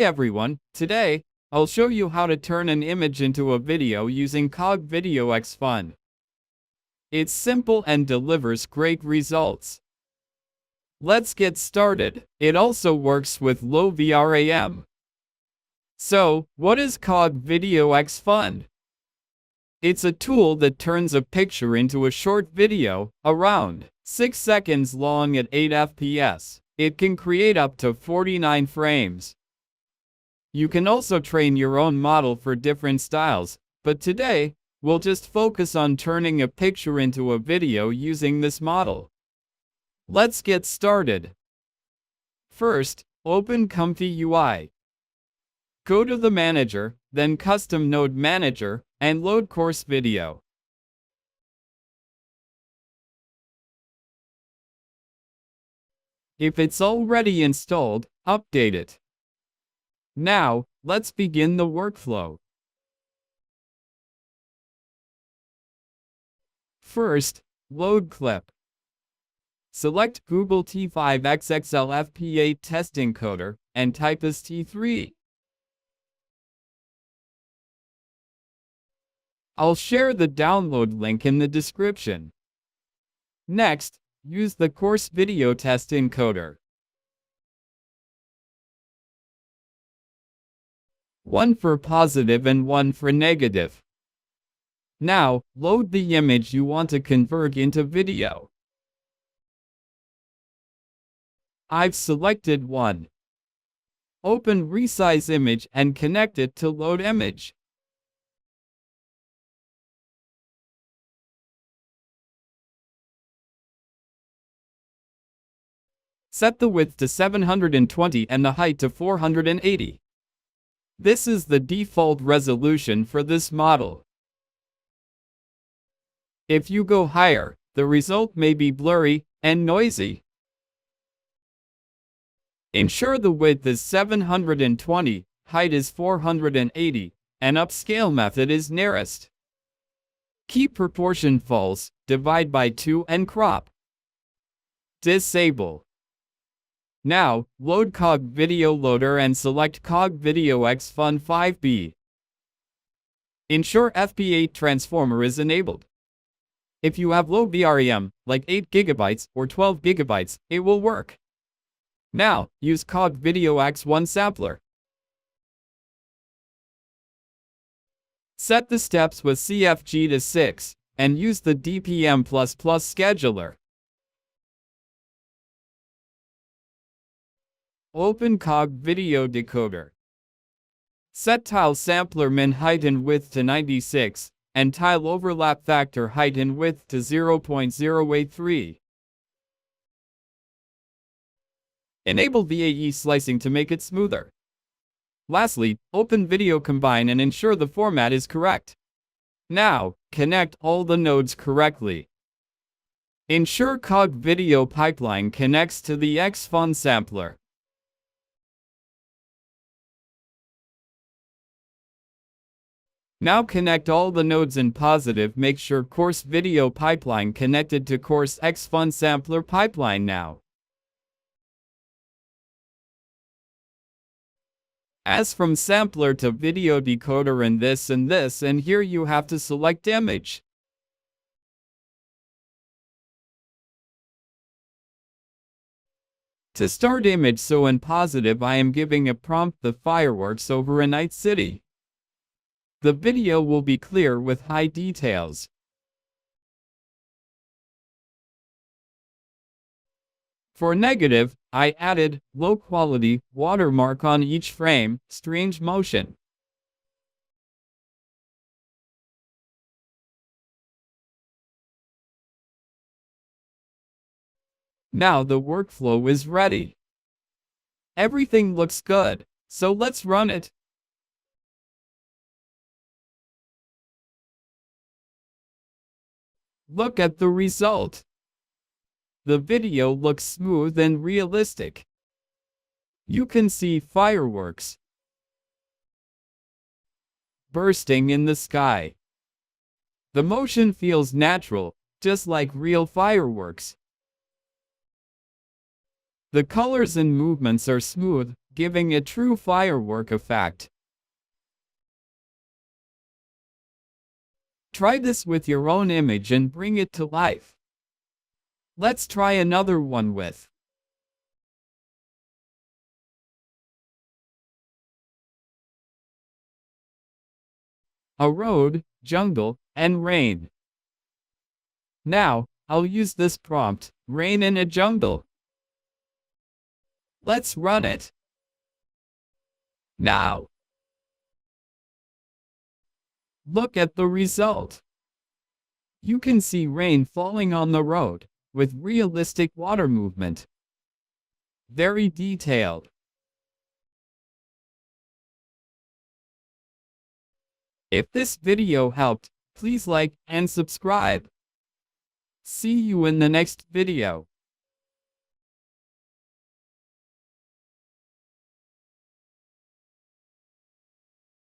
everyone, today, I'll show you how to turn an image into a video using CogVideoX-Fun. It's simple and delivers great results. Let's get started. It also works with low VRAM. So, what is CogVideoX-Fun? It's a tool that turns a picture into a short video, around 6 seconds long at 8 FPS. It can create up to 49 frames. You can also train your own model for different styles, but today, we'll just focus on turning a picture into a video using this model. Let's get started. First, open ComfyUI. Go to the Manager, then Custom Node Manager, and load Course Video. If it's already installed, update it. Now, let's begin the workflow. First, load clip. Select Google T5XXL FP8 test encoder and type as T3. I'll share the download link in the description. Next, use the course video test encoder. One for positive and one for negative. Now, load the image you want to convert into video. I've selected one. Open Resize Image and connect it to Load Image. Set the width to 720 and the height to 480. This is the default resolution for this model. If you go higher, the result may be blurry and noisy. Ensure the width is 720, height is 480, and upscale method is nearest. Keep proportion false, divide by 2 and crop. Disable. Now, load Cog Video Loader and select CogVideoX-Fun 5B. Ensure FP8 Transformer is enabled. If you have low VRAM, like 8 GB or 12 GB, it will work. Now, use CogVideoX-Fun Sampler. Set the steps with CFG to 6, and use the DPM++ scheduler. Open Cog Video Decoder. Set tile sampler min height and width to 96, and tile overlap factor height and width to 0.083. Enable VAE slicing to make it smoother. Lastly, open Video Combine and ensure the format is correct. Now, connect all the nodes correctly. Ensure Cog Video Pipeline connects to the X-Fun sampler. Now connect all the nodes in positive. Make sure Course Video Pipeline connected to Course X-Fun Sampler Pipeline now. As from sampler to video decoder and this, and here you have to select image. To start image, so in positive I am giving a prompt, the fireworks over a night city. The video will be clear with high details. For negative, I added low quality watermark on each frame, strange motion. Now the workflow is ready. Everything looks good, so let's run it. Look at the result. The video looks smooth and realistic. You can see fireworks bursting in the sky. The motion feels natural, just like real fireworks. The colors and movements are smooth, giving a true firework effect. Try this with your own image and bring it to life. Let's try another one with a road, jungle, and rain. Now, I'll use this prompt, rain in a jungle. Let's run it. Now, look at the result. You can see rain falling on the road, with realistic water movement. Very detailed. If this video helped, please like and subscribe. See you in the next video.